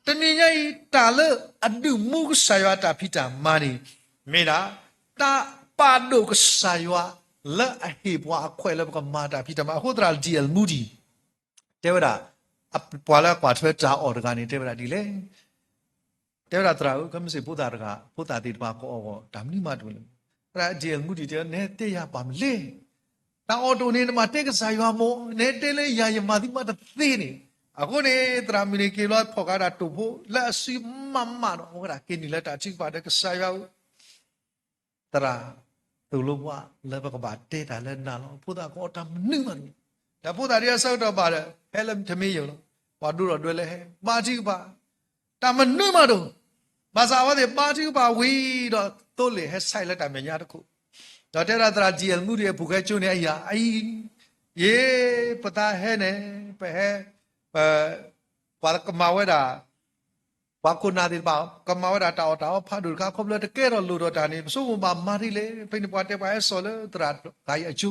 တနည်းရဲ့တာလအဒုမုဆာယတာဖိတာမာနီမေတာတာပါဒုကဆာယလက်အဟေပွားအခွဲလက်ကမာတာဖိတာမာဟုတ်တရာဂျီအယ်မူဒီတဲဝရာအပွာလာကွာထွဲတာအော်ဒကနေတဲဝရာဒီလေတဲဝရာတရာကမစီပုဒ္ဒါရကပုဒ္ဒါတိတပါကောဒါမနိမတူလေအဲ့ဒါဂျီအယ်မူဒီတဲနဲ့တေရပါမလေတာအော်တိုနေမှာတက်ကစားရွာမို့နေတဲလေရာယမာတိမတသေးနေအခုနေတရာမီနေကေလောဖော်ကားတာတူဖို့လက်စီမမတော့ဟောတာကင်းနီလက်တာချိပါတက်ကစားရွာတရာသူလို့ဘွားလက်ဘကပါတဲတာလက်နာလို့ပုဒ္ဒါကောတာမနှိမလို့ဒါပုဒ္ဒါရီကစောက်တော့ပါတယ်ဟဲလမ်သမီးယုံလို့ဘာတို့တော့တွဲလဲဟဲပါတိပါတာမနှိမတော့ဘာသာဝတ်ပါတိပါဝီတော့တိုးလေဟဲဆိုင်လက်တာမညာတခုတော့တဲ့ရတရာဂျီအယ်မှုတွေဘူခဲကျွန်းနေအရာအေးယေပတာဟဲနေပဲပါကမဝဲတာဘာကုနာဒီပါကမဝဲတာတောဖာဒူခါခေါပလတကဲတော့လူတော့တာနေစုံမမာရီလေဖိနေပွားတဲ့ပါဆောလေတရာဂိုင်အချူ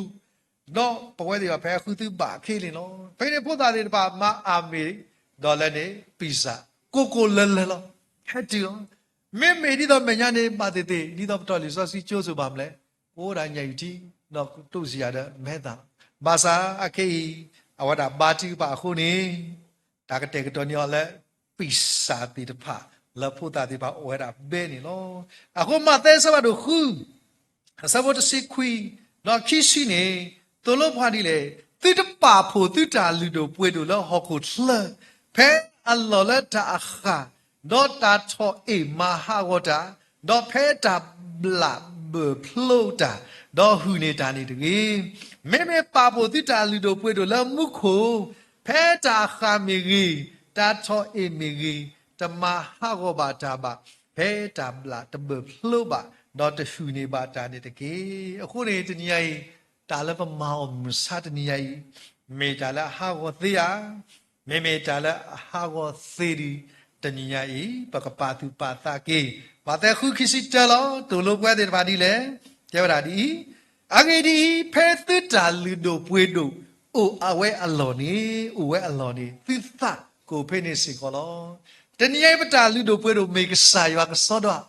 တော့ပွဲတွေဖဲခုသူပါခေးလင်နော်ဖိနေပို့တာတွေပါမအာမီဒေါ်လာနေပီဇာကိုလဲလဲလောဟဲ့တီယောမေဒီတော့မညာနေပါတဲ့ဒီတော့တော်လီစောစီကျိုးဆိုပါမလဲโอ้ราใหญ่ที่เนาะตุเสียดแม่ตาภาษาอเคอวดาบาติปะအခုนี่ตากะเตกะตอนี่แหละปิสาติตะภะละพุตาติปะโอวดาเบนี่เนาะအခုมาเตสะบะดูคูสะบอตสิคุยเนาะคิชินี่ตุโลพาดิเลติตะปาโพติตาลูโดป่วยดูแล้วฮอกูทะแพ้อัลลอฮ์ละตะอะคาดอตาทอเอมหาวดาดอแพ้ตาบลาเบพโลตาดอหูเนตานี่ตะเกแม่ปาโพติตาลูโดป่วยดูแล้วมุโคแพ้ตาคาเมรีตาทอเอเมรีตะมหาวบาตาบาแพ้ตาบลาตะเบพโลบาดอตะหูเนบาตานี่ตะเกအခုနေတညိตาละปะมาอมสาตนิยัยเมตาละหาวเตียเมตาละหาวเซรีตนิยัยปะกะปาตุปาตาเกปาแต่ခုခိစိတလောတူလိုပွဲတဲ့ပါဒီလေပြောတာဒီအဂေဒီဖဲသစ်တာလူတို့ပွေးတို့အိုအဝဲအလော်နေအိုဝဲအလော်နေသစ်သကိုဖိနေစီကောလောတနိယပတာလူတို့ပွေးတို့မေကဆာယောကစောတော့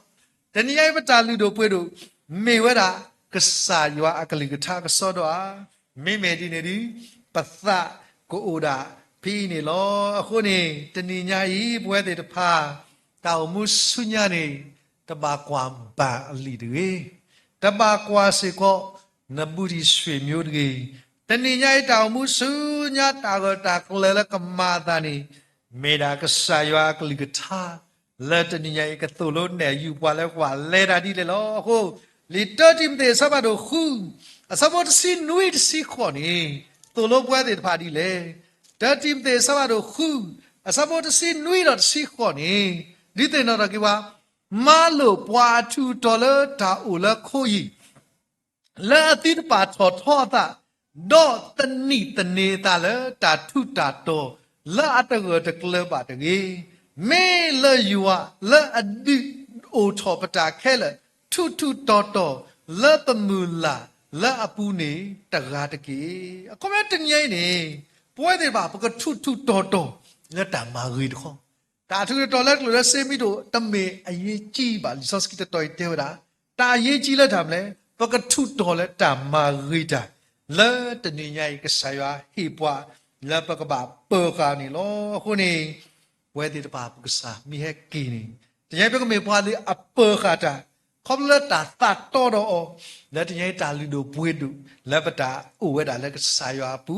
တနိယပတာလူတို့ပွေးတို့မေဝတာကဆာယောအကလိကထာကစောတော့မိမေဒီနေဒီပသကိုအိုဒါဖီးနေလောအခုနေတဏိညာဤပွဲတဲ့တဖာတောင်မှုဆုညာနေတဘာကွာဘာအလီတွေတဘာကွာစေကောနဘူရီရွှေမျိုးတွေတဏိညာဤတောင်မှုဆုညာတာကတာကလလကမာတာနေမေဒါကဆာယောအကလိကထာလက်တဏိညာဤကတုလို့နေယူပွားလဲကွာလဲတာဒီလေလောအခုလီတော်တိမတဲ့စဘာတို့ခုအစဘောတစီနွေတစီခေါ်နေတုလို့ပွဲတဲ့တဖာဒီလေတော်တိမတဲ့စဘာတို့ခုအစဘောတစီနွေတော့တစီခေါ်နေဒီတဲ့တော့ကဘာမာလို့ပွားထူတော်လတာအိုလခိုးလာတိပါထောထောတာဒေါ်တနိတနေတာလတာထုတာတော်လာအတကောတကလပါတကြီးမေလယူဝလာအဒီအိုထောပတာခဲလထုတော်တော်လာတမူလာလာအပူနေတကားတကေအကမတညိနေပွဲတယ်ပါပကထုတော်တော်လက်တာမာရီတခေါတာထုတော်လက်လို့ဆေမီတို့တမေအရေးကြီးပါလီဆော့စကီတတော်တဲဝတာတာအရေးကြီးလက်တာမလဲပကထုတော်လက်တာမာရီတာလာတညိညိကဆာယဟိပွားလာပကပါပေကာနီလောခုနေပွဲတယ်ပါပကစားမိဟက်ကီနေတညိပကမေပွားလေးအပေခါတာခေါပလတာတတ်တော်တော့လက်တညိတာလူတို့ပွေးတို့လက်ပတာအိုဝဲတာလက်ကဆာယပူ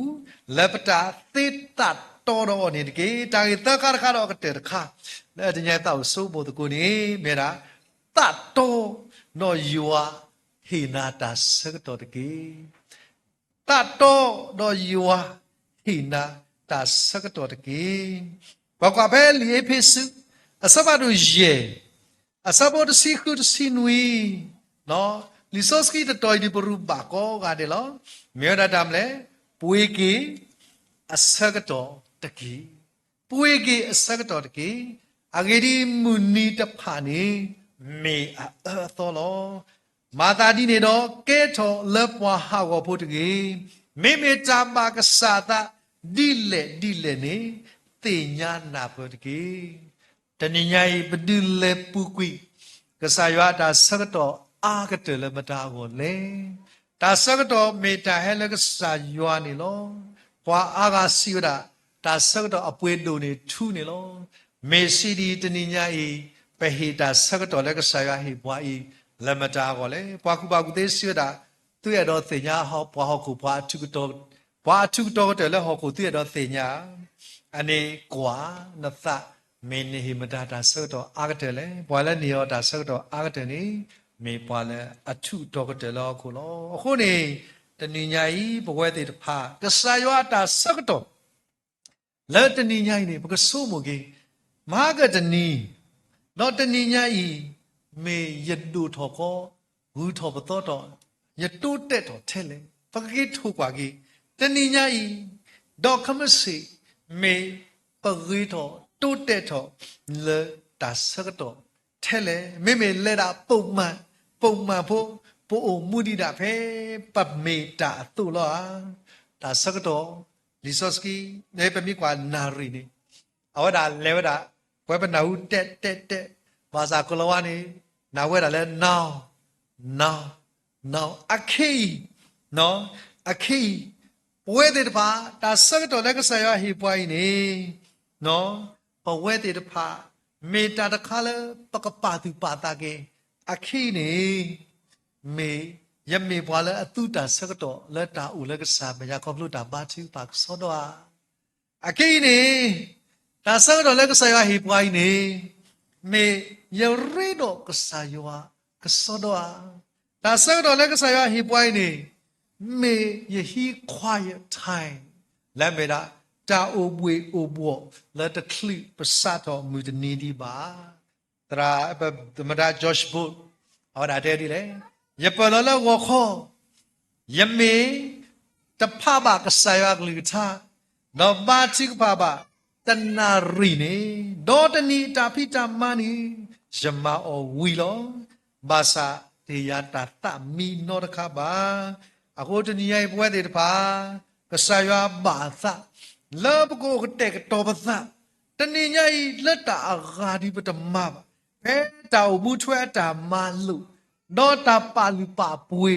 လက်ပတာသေတတ်တော်တော့နေတကေတာရီတခါခါတော့ကတဲ့ခါလက်တညိတော့စိုးဖို့တကူနေမေတာတတ်တော်နော်ယူဝဟိနာတာစကတော့တကေတတ်တော်နော်ယူဝဟိနာတာစကတော့တကေဘောကပဲလီဖေးစုအစပါတို့ယေအစဘောတစီခုတစီနွီနော်လီဆော့စကီတတော်ဒီပရူဘာကောကတယ်လောမြေရတာမလဲပွေကီအစကတော့တကီပွေကီအစကတော့တကီအဂေဒီမူနီတဖာနေမေအသောလော မာတာဒီနေတော့ကဲထော်လက်ပွားဟာကိုဖို့တကြီးမိမိတာပါကစားတာဒီလေနေတင်ညာနာဖို့တကြီးတဏိညာဤပဒုလေပူကွီကစားရွာတာစကတော့အာကတလမတာကိုလေတာစကတော့မေတာဟဲလကစားရွာနေလောဘွာအာကစီရတာစကတော့အပွေးတို့နေထူးနေလောမေစီဒီတဏိညာဤပဟိတာစကတော့လကစားရွာဟိဘွာဤလမတာကိုလေဘွာကူပါကူသေးစီရတာသူရတော့တင်ညာဟောဘွာဟောကူဘွာထုကတော့ဘွာထုတော့တယ်လေဟောကူသူရတော့တင်ညာအနေကွာနသမင်းနေဟိမတာတာဆောတော့အာကတယ်လေဘွာလည်းနေရောတာဆောတော့အာကတယ်နေမေဘွာလည်းအထုတော့ကတယ်လောခုလောအခုနေတဏိညာဤဘဝတိတဖာကဆာယောတာဆောတော့လဲတဏိညာဤနေဘကဆိုးမကေမာကတဏီတော့တဏိညာဤမေယတုထောကောဝူထောပတော်တော့ယတုတက်တော့ထဲလေပကိထုကွာကေတဏိညာဤတော့ခမစီမေပဂိထောတိုးတက်တော့လေတာစကတော့ထဲလေမေလက်တာပုံမှန်ဖို့ပို့မူဒီတာဖဲပမေတာတူလောတာစကတော့လီဆော့စကီနေပမိကွာနာရီနေအဝဒါလေဝဒါဘွဲပနာဟုတက်ဘာသာကလောဝနေနာဝဲတာလဲနောင်အခီနော်အခီဝဲတဲ့တပါတာစကတော့လက်ကဆရာဟိပွိုင်းနေနော်ပဝဲတဲ့တဖာမေတာတခါလဲပကပါသူပါတာကေအခီနေမေယမေဘွာလဲအတုတာစကတော့လက်တာဦးလက်ကစားမရခေါပလို့တာပါချူပါဆောတော့အခီနေတာစကတော့လက်ကစားရဟိပွိုင်းနေမေယရီတော့ကစားယောကဆောတော့တာစကတော့လက်ကစားရဟိပွိုင်းနေမေယဟီ quiet time လက်မေတာတာအိုပွေအိုဘောလက်တခလိပစတော်မူတနေဒီပါတရာမဒါဂျော့ရှ်ဘုဟောဒါတဲ့ဒီလေယပလလဝခောယမေတဖဘာကဆာယကလူသာတော့ဘာချိကဖဘာတနာရီနေဒေါတနီတာဖိတာမနီယမအောဝီလောဘာသာတေယတာတမီနောတခဘာအခုတနီရဲ့ပွဲတဲ့တဖာကဆာယဘာသာလောဘကိုကတဲ့တော်ပါသတဏိညာဤလက်တာအာဂါဒီပတမဘဲတာမူထွဲတာမလူဒေါ်တာပါလူပါပွေ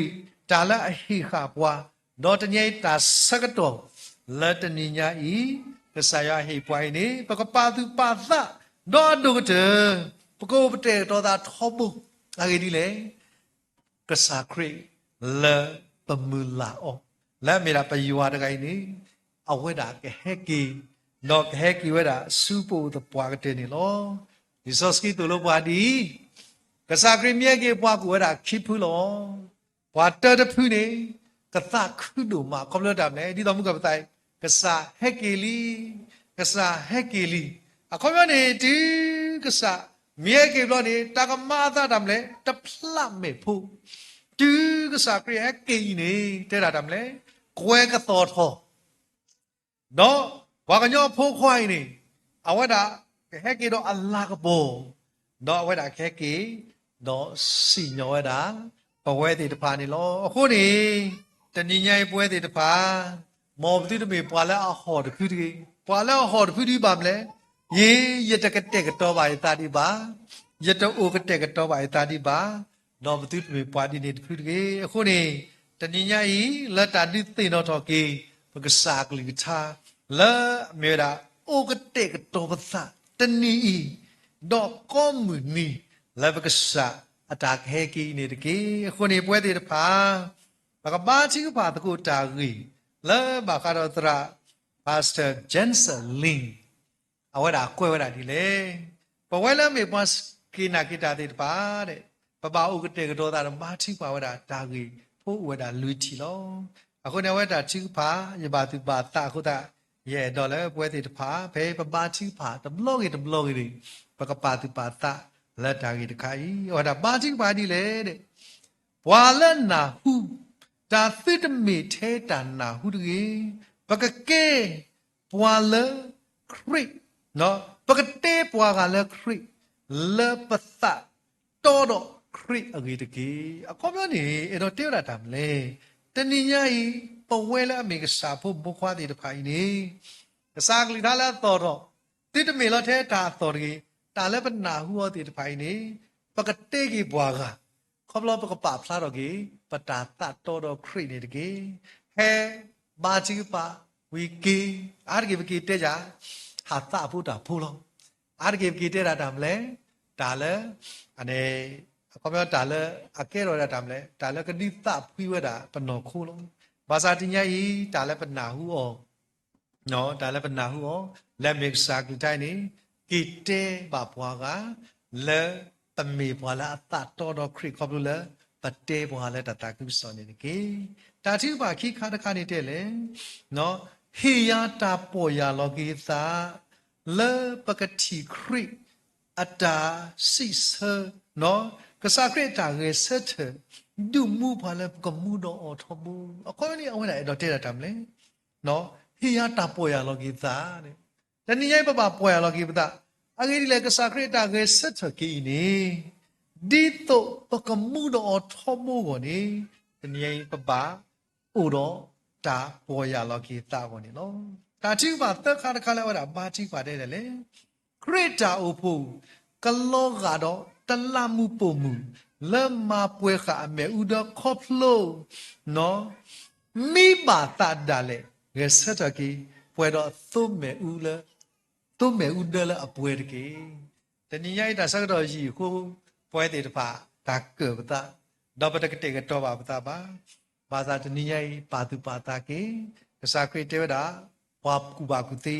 တာလအဟိခဘွာဒေါ်တညိတာစကတော်လက်တဏိညာဤကဆာယဟိပွိုင်းနေပကပါသူပါသဒေါ်ဒုကတပကိုပတဲ့တော်သာထောပုအဂေဒီလေကဆာခရိလပမူလာအောလက်မေရာပယွာတကိုင်းနေအဝဲတာကဟက်ကီနော်ကဟက်ကီဝဲတာစူပိုတပွားကတဲ့နေလောဒီစောစကီတူလောပွားဒီကစားကရမြဲကေပွားကိုဝဲတာခိဖူလောပွားတတဖူနေကသခုတို့မှာကွန်ပျူတာနဲ့ဒီတော်မှုကပတိုင်ကစားဟက်ကီလီအခုမနေဒီကစားမြဲကေလောနေတာကမာသာတမ်လေတဖလမေဖို့ဒီကစားကရဟက်ကီနေတဲ့တာတမ်လေကွဲကတော်ထောနော်ဘာကညောဖိုးခွိုင်းနေအဝဒဟဲကေတော့အလာကဘောနော်အဝဒဟဲကေနော်စီညောတာဘဝဲတေတဖာနေလောအခုနေတဏိညာပွဲတေတဖာမောပတိတမေပွာလဲအဟောတခုတည်းပွာလဲအဟောတခုတည်းပါမလဲယေယတကတက်ကတော့ပါတာတိပါယတအိုကတက်ကတော့ပါတာတိပါနော်ပတိတမေပွာဒီနေတခုတည်းအခုနေတဏိညာဤလက်တာတိသိတော့တော့ကေကစားကလေးသားလာမေရာအိုကတဲ့ကတော့ပတ်တနီဒေါကောမူနီလာဘကစားအတာခဲကီနေတကေခုနေပွဲတဲ့တဖာဘကဘာချီကပါတကူတာကြီးလာဘကတော့တရာပါစတာဂျန်ဆာလင်းအဝဒါကွဲဝဒါဒီလေဘဝလာမေပတ်ကိနာကိတာတဲ့တပါတဲ့ပပအိုကတဲ့ကတော့တာမာချီပါဝဒါတာကြီးဖို့ဝဒါလူချီလောအခုနေဝဲတာချိဖာယဘာသူပါတာခုတာရဲ့တော့လဲပွဲတိတဖာဘဲပပါချိဖာတဘလော့ကြီးပကပါသူပါတာလက်တာကြီးတခါကြီးဟောတာပါချိဖာဒီလေတဲ့ဘွာလနာဟုတာသစ်တမေထဲတာနာဟုတကြီးပကကဲဘွာလခရိနော်ပကတဲဘွာကလည်းခရိလပသတော်တော့ခ ခရစ်အဂေတကေအကောပြောနေအဲ့တော့တယောက်တာမလဲတဏိညာဤပဝဲလာမေကစာဖို့ဘခွားတဲ့တဖိုင်နေကစားကလေးထားလာတော်တော့တိတမေလထဲတာတော်ကြီးတာလည်းပနာဟူတဲ့တဖိုင်နေပကတေကြီးဘွားကခေါပလောပကပဖလာတော့ကြီးပတာတတော်တော်ခရစ်နေတကေဟဲဘာချီပါဝီကီအားကြီးပကီတဲ့ကြဟာတာဖို့တာဖိုးလောအားကြီးပကီတဲ့တာမလဲဒါလည်းအနေခေါပြောဒါလည်းအကဲတော်ရတာမလဲဒါလည်းကတိသဖွေးဝဲတာပနော်ခိုးလုံးဘာသာတင်ညာဤဒါလည်းပနာဟုအောနော်ဒါလည်းပနာဟုအောလက်မစ်စာကတိုင်းနေကိတဲဘာဘွားကလဲတမေဘွားလာအတတော်တော်ခရစ်ခေါပလို့လဲပတဲဘွားလဲတတကုစောနေကေတာတိပါခိခါတခါနေတဲ့လေနော်ဟေယာတာပေါ်ရလောကိသာလဲပကတိခရစ်အတာစိစနော်ကစားခရစ်တာရဲ့ဆက်ဒုမှုဘာလဲကမှုတော့အထမှုအခေါ်နေအဝဲလိုက်တော့တဲ့တာမလဲနော်ဟိယတာပေါ်ရလောကိသာတဲ့တနည်းရိုက်ပပပေါ်ရလောကိပတာအဂိဒီလေကစားခရစ်တာရဲ့ဆက်ကီနေဒီတော့ပကမှုတော့အထမှုကိုနေတနည်းရိုက်ပပဥတော့တာပေါ်ရလောကိသာကိုနေနော်တာတိပါတက်ခါတခါလဲဝတာဘာတိပါတဲ့လေခရစ်တာအဖို့ကလောကတော့တလမှုပုံမှုလက်မပွဲခအမေဥဒခေါပလိုနော်မိပါတာဒါလေရစတကီပွဲတော့သုမေဥလသုမေဥဒလအပွဲတကေတနည်းရိုက်တာဆက်တော့ရှိကိုပွဲတေတပါဒါကေပတာတော့ပတကတေကတော့ပါပတာပါဘာသာတနည်းရိုက်ပါသူပါတာကေကစားခရစ်တေဝတာဘွားကူပါကူတေ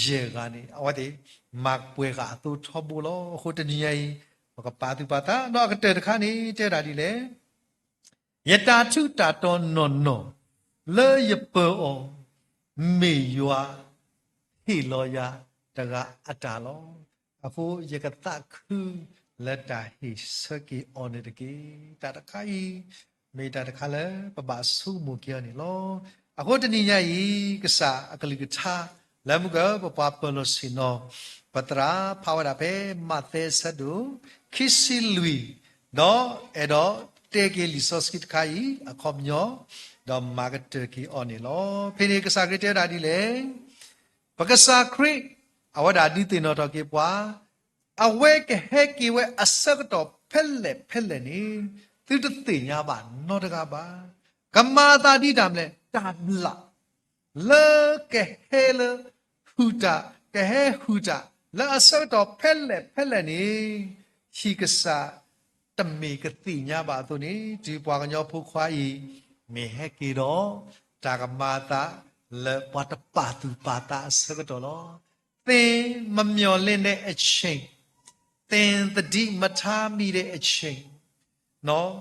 ရေကနေအဝတ်ဒီမတ်ပွဲကအတူထဘူလို့ဟိုတနည်းရိုက်ဘကပါသူပါတာတော့ကတဲ့တခါနေတဲ့တာဒီလေယတာထုတာတော်နော်နော်လေယပောမေယွာဟီလောယာတကအတာလောအဖိုးယကတခုလက်တာဟိစကီအော်နေတကေတာတခါဤမေတာတခါလဲပပဆုမူကျော်နေလောအခုတနည်းရိုက်ကစားအကလိကထာလမ်ကပပပလောစီနောပတရာဖာဝရပေမသေဆဒုခိစီလူီတော့အဲ့တော့တေကီလီဆော့စကစ်ခိုင်အခေါမျောတော့မာကတကီအော်နေလောဖေနေကစားခရတဲ့တာဒီလေပကစားခရအဝဒါဒီတင်တော်ကေပွားအဝဲကဟဲကီဝဲအစကတော့ဖက်လက်နေသူတသိညာပါနောတကပါကမာတာဒီတမ်လေတာလာလေကဟဲလဟူတာကဟဲဟူတာလာအစတော့ဖက်လက်နေရှိကစားတမေကတိညာပါသူနေဒီပွားကညောဖုခွာဤမေဟကေတော့တာကမာတာလေပတ်တပါသူပါတာအစကတော့လောသင်မမျော်လင့်တဲ့အချိန်သင်တတိမထားမိတဲ့အချိန်နော်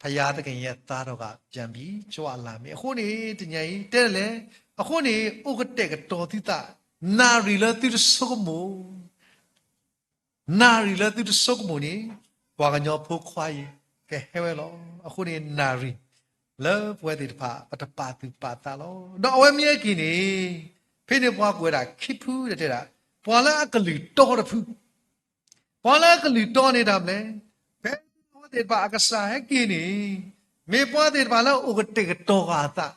ဖယားသခင်ရဲ့သားတော်ကပြန်ပြီးကြွလာမယ်အခုနေတညာကြီးတဲ့လေအခုနေဥကတဲ့ကတော်တိတာနာရီလတိစုကမိုနာရီလတိစုကမိုနေဘွာကညောဖို့ခွာyiကဲဟဲဝဲလောအခုနေနာရီလောပွဲတိတဖာပတပါသူပါတာလောတော့အဝဲမြဲကင်းနေဖိနေဘွားကွယ်တာခိဖူးတဲ့တာဘွာလာအကလီတော်တဖူးဘွာလာကလီတော်နေတာမလဲဘယ်ဘွားတဲ့ပါအကစားဟဲကင်းနေမေဘွားတဲ့ပါလောဥကတဲ့ကတော်ကာတာ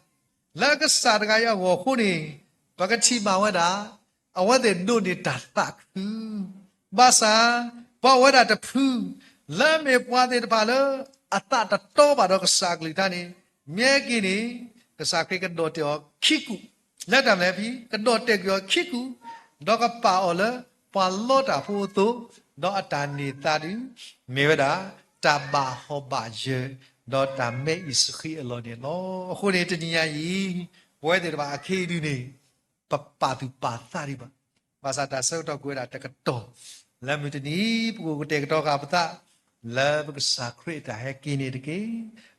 လာကစားတကရဝခုနေဘကတိမာဝတာအဝဲတဲ့နို့နေတာတက်ဘာသာဘဝတာတဖူးလာမေဘွားတဲ့ပါလောအတတတော်ပါတော့ကစားကလီတာနေမြဲကင်းနေကစားခရစ်ကတော့တောခိကူလက်တံလဲပြီကတော့တက်ကြောခိကူတော့ကပါအော်လပါလောတာဖို့သူတော့အတန်နေတာဒီမေဝဒတဘာဟောဘာယေတော့တမေဣစခိအလောနေလောအခုနေတညာကြီးဘွဲတဲ့ဘာအခီဒီနေပပတူပါသာဒီပါဘာသာတဆောက်တော့ကိုရတကတော့လမ်မတနီပကိုတက်တော့ကပတာလာဘကစာခရစ်တာဟဲကင်းနေတကေ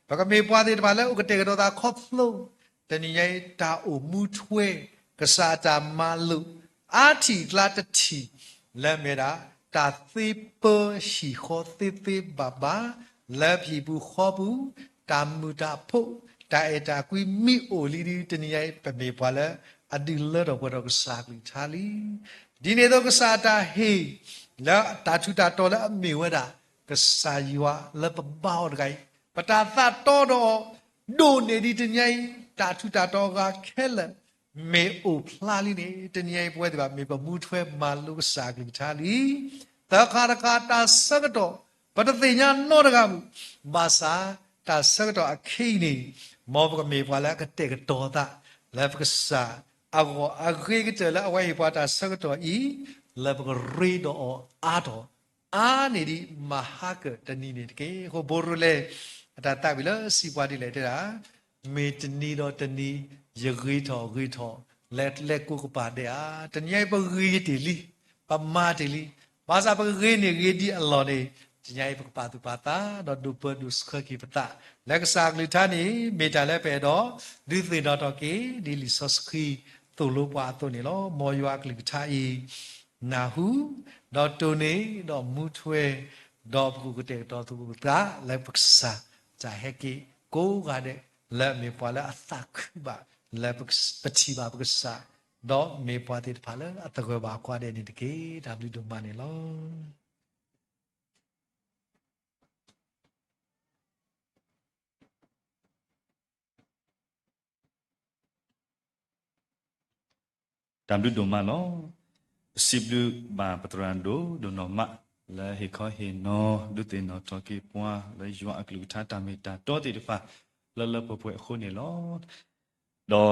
ဘကမေပွားတဲ့ဘာလဲဥကတက်တော့တာခေါဖလို့တဏိယတာအိုမူထွဲကစားတာမလုအာတီလာတတီလက်မေတာတာသေပရှိခေါ်သေသေးဘာဘာလက်ဖြီဘူးခေါ်ဘူးတာမူတာဖို့တာအတာကွီမိအိုလီဒီတဏိယပမေပွားလဲအဒီလတော့ဘတော့ကစားကလီချာလီဒီနေတော့ကစားတာဟေးလာတာချူတာတော်လဲအမေဝဲတာက ကစားယွာလက်ပပေါတကိုင်ပတာသတော်တော်ဒိုနေဒီတညိုင်တာထုတာတော်ကခဲလက်မေအိုဖလာလီနေတညိုင်ပွဲတယ်ပါမေပမှုထွဲမာလုကစားကလီချာလီတခါတခါတာစကတော့ပတသိညာနောတကမှုဘာသာတာစကတော့အခီနေမောဘကမေပွာလာကတဲ့ကတော်တာလက်ပကစားအကောအခေကတလာအဝိပွာတာစကတော့ဤလက်ပကရေတော်အာတော်အာနေဒီမဟာကတနီနေတကေဟိုဘိုရလေအတာတိုက်ပြီလားစီပွားဒီလေတဲ့တာမေတနီတော့တနီရဂိထောဂိထောလက်ကုကပါတဲ့အာတညိုင်ပဂိတီလီပမာတီလီဘာသာပဂိနေဂိဒီအလော်နေတညိုင်ပကပါတူပါတာတော့ဒုပဒုစခကိပတာလက်ကစားကလီထာနီမေတာလည်းပဲတော့ဒီသေတော့ကေဒီလီဆော့စခီတူလို့ပွားတူနေလောမောယွာကလီထာဤနာဟုတော့တူနေတော့မူထွဲတော့ပုကတဲ့တော့သူကလည်းပက္စာဇာဟက်ကီကိုကတဲ့လက်မေပွာလာအသက်ဘာလက်ပတိဘာပက္စာတော့မေပွာတဲ့ဖာလာအတကွယ်ပါကွာတဲ့နေတကေဒါဘလီဒုမနေလောดับดูดมาล้อสิบลูบาปตรันโดโดนอมะและเฮคอเฮนอดูเตนอตอกีปัวและยัวอักลูทาตาเมตาตอติดฟ้าละละปะป่วยคนนี่ล้อดอ